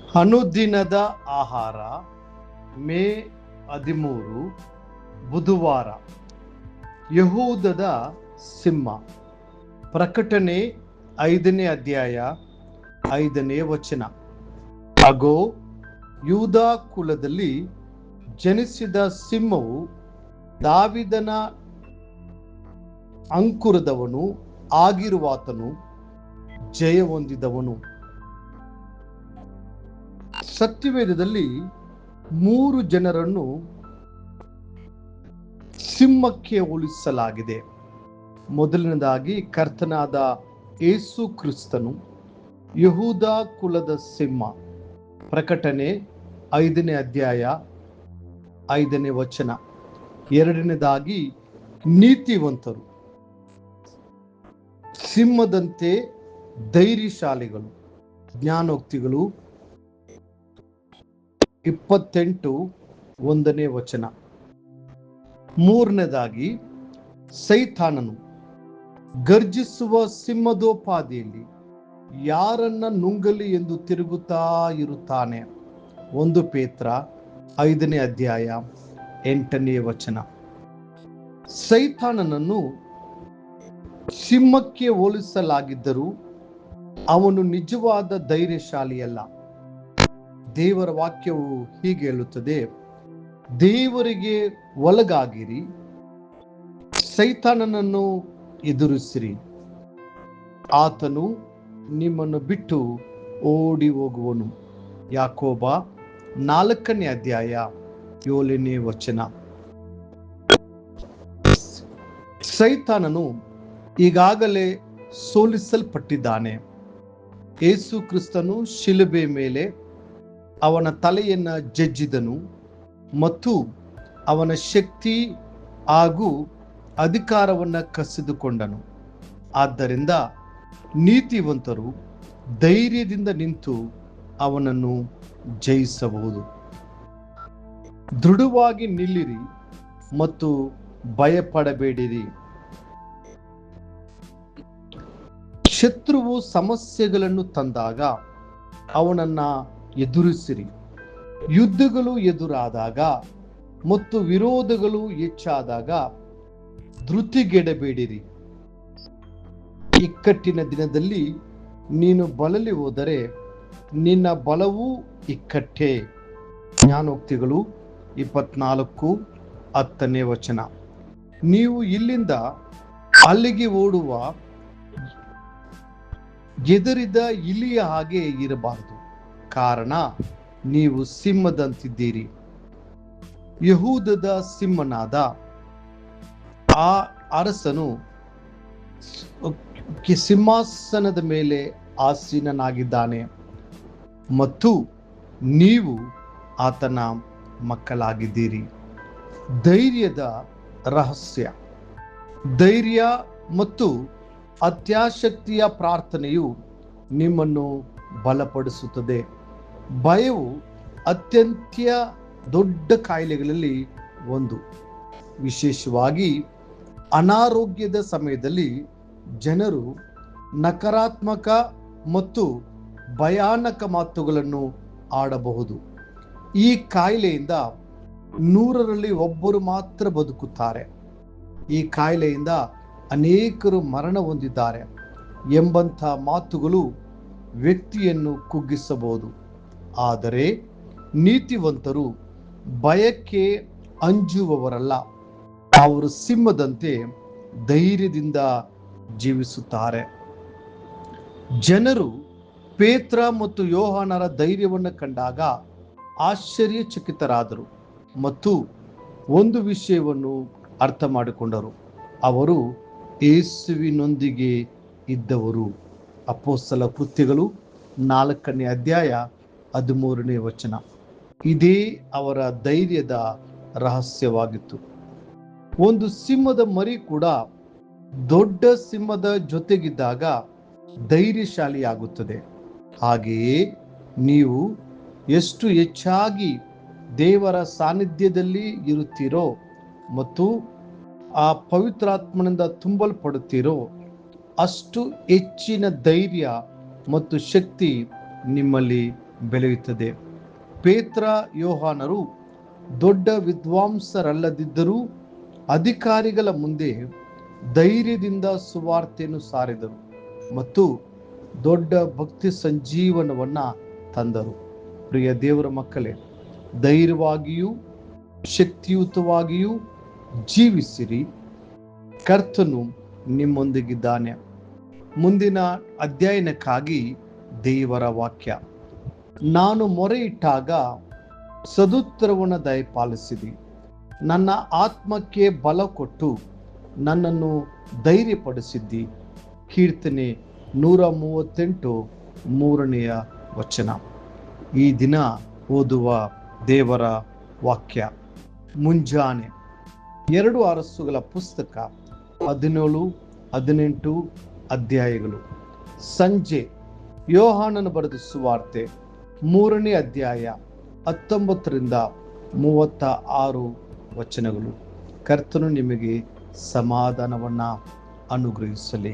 ಅನುದಿನದ ಆಹಾರ ಮೇ 13 ಬುಧವಾರ. ಯಹೂದದ ಸಿಂಹ. ಪ್ರಕಟಣೆ 5ನೇ ಅಧ್ಯಾಯ 5ನೇ ವಚನ. ಅಗೋ, ಯೂದ ಕುಲದಲ್ಲಿ ಜನಿಸಿದ ಸಿಂಹವು, ದಾವಿದನ ಅಂಕುರದವನು ಆಗಿರುವಾತನು ಜಯ ಹೊಂದಿದವನು. ಸತ್ಯವೇದದಲ್ಲಿ 3 ಜನರನ್ನು ಸಿಂಹಕ್ಕೆ ಹೋಲಿಸಲಾಗಿದೆ. ಮೊದಲನೇದಾಗಿ ಕರ್ತನಾದ ಯೇಸು ಕ್ರಿಸ್ತನು ಯಹೂದ ಕುಲದ ಸಿಂಹ. ಪ್ರಕಟಣೆ 5ನೇ ಅಧ್ಯಾಯ 5ನೇ ವಚನ. ಎರಡನೇದಾಗಿ ನೀತಿವಂತರು, ಸಿಂಹದಂತೆ ಧೈರ್ಯಶಾಲಿಗಳು. ಜ್ಞಾನೋಕ್ತಿಗಳು 28:1ನೇ ವಚನ. ಮೂರನೇದಾಗಿ ಸೈತಾನನು ಗರ್ಜಿಸುವ ಸಿಂಹದೋಪಾದಿಯಲ್ಲಿ ಯಾರನ್ನ ನುಂಗಲಿ ಎಂದು ತಿರುಗುತ್ತಾ ಇರುತ್ತಾನೆ. 1 ಪೇತ್ರ 5ನೇ ಅಧ್ಯಾಯ 8ನೇ ವಚನ. ಸೈತಾನನನ್ನು ಸಿಂಹಕ್ಕೆ ಹೋಲಿಸಲಾಗಿದ್ದರೂ ಅವನು ನಿಜವಾದ ಧೈರ್ಯಶಾಲಿಯಲ್ಲ. ದೇವರ ವಾಕ್ಯವು ಹೀಗೆ ಹೇಳುತ್ತದೆ: ದೇವರಿಗೆ ಒಳಗಾಗಿರಿ, ಸೈತಾನನನ್ನು ಎದುರಿಸಿರಿ, ಆತನು ನಿಮ್ಮನ್ನು ಬಿಟ್ಟು ಓಡಿ ಹೋಗುವನು. ಯಾಕೋಬ 4ನೇ ಅಧ್ಯಾಯ 7ನೇ ವಚನ. ಸೈತಾನನು ಈಗಾಗಲೇ ಸೋಲಿಸಲ್ಪಟ್ಟಿದ್ದಾನೆ. ಯೇಸು ಕ್ರಿಸ್ತನು ಶಿಲುಬೆ ಮೇಲೆ ಅವನ ತಲೆಯನ್ನು ಜಜ್ಜಿದನು ಮತ್ತು ಅವನ ಶಕ್ತಿ ಹಾಗೂ ಅಧಿಕಾರವನ್ನು ಕಸಿದುಕೊಂಡನು. ಆದ್ದರಿಂದ ನೀತಿವಂತರು ಧೈರ್ಯದಿಂದ ನಿಂತು ಅವನನ್ನು ಜಯಿಸಬಹುದು. ದೃಢವಾಗಿ ನಿಲ್ಲಿರಿ ಮತ್ತು ಭಯಪಡಬೇಡಿರಿ. ಶತ್ರುವು ಸಮಸ್ಯೆಗಳನ್ನು ತಂದಾಗ ಅವನನ್ನ ಎದುರಿಸಿರಿ. ಯುದ್ಧಗಳು ಎದುರಾದಾಗ ಮತ್ತು ವಿರೋಧಗಳು ಹೆಚ್ಚಾದಾಗ ಧೃತಿಗೆಡಬೇಡಿರಿ. ಇಕ್ಕಟ್ಟಿನ ದಿನದಲ್ಲಿ ನೀನು ಬಳಲಿ ಹೋದರೆ ನಿನ್ನ ಬಲವೂ ಇಕ್ಕಟ್ಟೇ. ಜ್ಞಾನೋಕ್ತಿಗಳು 24:10ನೇ ವಚನ. ನೀವು ಇಲ್ಲಿಂದ ಅಲ್ಲಿಗೆ ಓಡುವ ಎದರಿದ ಇಲಿಯ ಹಾಗೆ ಇರಬಾರದು, ಕಾರಣ ನೀವು ಸಿಂಹದಂತಿದ್ದೀರಿ. ಯಹೂದದ ಸಿಂಹನಾದ ಆ ಅರಸನು ಸಿಂಹಾಸನದ ಮೇಲೆ ಆಸೀನನಾಗಿದ್ದಾನೆ ಮತ್ತು ನೀವು ಆತನ ಮಕ್ಕಳಾಗಿದ್ದೀರಿ. ಧೈರ್ಯದ ರಹಸ್ಯ. ಧೈರ್ಯ ಮತ್ತು ಅತ್ಯಾಸಕ್ತಿಯ ಪ್ರಾರ್ಥನೆಯು ನಿಮ್ಮನ್ನು ಬಲಪಡಿಸುತ್ತದೆ. ಭಯವು ಅತ್ಯಂತ ದೊಡ್ಡ ಕಾಯಿಲೆಗಳಲ್ಲಿ ಒಂದು. ವಿಶೇಷವಾಗಿ ಅನಾರೋಗ್ಯದ ಸಮಯದಲ್ಲಿ ಜನರು ನಕಾರಾತ್ಮಕ ಮತ್ತು ಭಯಾನಕ ಮಾತುಗಳನ್ನು ಆಡಬಹುದು. ಈ ಕಾಯಿಲೆಯಿಂದ 100ರಲ್ಲಿ ಒಬ್ಬರು ಮಾತ್ರ ಬದುಕುತ್ತಾರೆ. ಈ ಕಾಯಿಲೆಯಿಂದ ಅನೇಕರು ಮರಣ ಹೊಂದಿದ್ದಾರೆ ಎಂಬಂಥ ಮಾತುಗಳು ವ್ಯಕ್ತಿಯನ್ನು ಕುಗ್ಗಿಸಬಹುದು. ಆದರೆ ನೀತಿವಂತರು ಭಯಕ್ಕೆ ಅಂಜುವವರಲ್ಲ. ಅವರು ಸಿಂಹದಂತೆ ಧೈರ್ಯದಿಂದ ಜೀವಿಸುತ್ತಾರೆ. ಜನರು ಪೇತ್ರ ಮತ್ತು ಯೋಹಾನರ ಧೈರ್ಯವನ್ನು ಕಂಡಾಗ ಆಶ್ಚರ್ಯಚಕಿತರಾದರು ಮತ್ತು ಒಂದು ವಿಷಯವನ್ನು ಅರ್ಥ ಮಾಡಿಕೊಂಡರು: ಅವರು ಯೇಸುವಿನೊಂದಿಗೆ ಇದ್ದವರು. ಅಪೊಸ್ತಲ ಕೃತ್ಯಗಳು 4ನೇ ಅಧ್ಯಾಯ 13ನೇ ವಚನ. ಇದೇ ಅವರ ಧೈರ್ಯದ ರಹಸ್ಯವಾಗಿತ್ತು. ಒಂದು ಸಿಂಹದ ಮರಿ ಕೂಡ ದೊಡ್ಡ ಸಿಂಹದ ಜೊತೆಗಿದ್ದಾಗ ಧೈರ್ಯಶಾಲಿಯಾಗುತ್ತದೆ. ಹಾಗೆಯೇ ನೀವು ಎಷ್ಟು ಹೆಚ್ಚಾಗಿ ದೇವರ ಸಾನ್ನಿಧ್ಯದಲ್ಲಿ ಇರುತ್ತೀರೋ ಮತ್ತು ಆ ಪವಿತ್ರಾತ್ಮನಿಂದ ತುಂಬಲ್ಪಡುತ್ತೀರೋ ಅಷ್ಟು ಹೆಚ್ಚಿನ ಧೈರ್ಯ ಮತ್ತು ಶಕ್ತಿ ನಿಮ್ಮಲ್ಲಿ ಬೆಳೆಯುತ್ತದೆ. ಪೇತ್ರ, ಯೋಹಾನರು ದೊಡ್ಡ ವಿದ್ವಾಂಸರಲ್ಲದಿದ್ದರೂ ಅಧಿಕಾರಿಗಳ ಮುಂದೆ ಧೈರ್ಯದಿಂದ ಸುವಾರ್ತೆಯನ್ನು ಸಾರಿದರು ಮತ್ತು ದೊಡ್ಡ ಭಕ್ತಿ ಸಂಜೀವನವನ್ನ ತಂದರು. ಪ್ರಿಯ ದೇವರ ಮಕ್ಕಳೇ, ಧೈರ್ಯವಾಗಿಯೂ ಶಕ್ತಿಯುತವಾಗಿಯೂ ಜೀವಿಸಿರಿ. ಕರ್ತನು ನಿಮ್ಮೊಂದಿಗಿದ್ದಾನೆ. ಮುಂದಿನ ಅಧ್ಯಯನಕ್ಕಾಗಿ ದೇವರ ವಾಕ್ಯ. ನಾನು ಮೊರೆ ಇಟ್ಟಾಗ ಸದುತ್ತರವನ್ನು ದಯಪಾಲಿಸಿದಿ. ನನ್ನ ಆತ್ಮಕ್ಕೆ ಬಲ ಕೊಟ್ಟು ನನ್ನನ್ನು ಧೈರ್ಯಪಡಿಸಿದ್ದಿ. ಕೀರ್ತನೆ 138 3ನೇ ವಚನ. ಈ ದಿನ ಓದುವ ದೇವರ ವಾಕ್ಯ. ಮುಂಜಾನೆ 2 ಅರಸುಗಳ ಪುಸ್ತಕ 17, 18 ಅಧ್ಯಾಯಗಳು. ಸಂಜೆ ಯೋಹಾನನು ಬರೆದ ಸುವಾರ್ತೆ 3ನೇ ಅಧ್ಯಾಯ 19ರಿಂದ 36 ವಚನಗಳು. ಕರ್ತನು ನಿಮಗೆ ಸಮಾಧಾನವನ್ನ ಅನುಗ್ರಹಿಸಲಿ.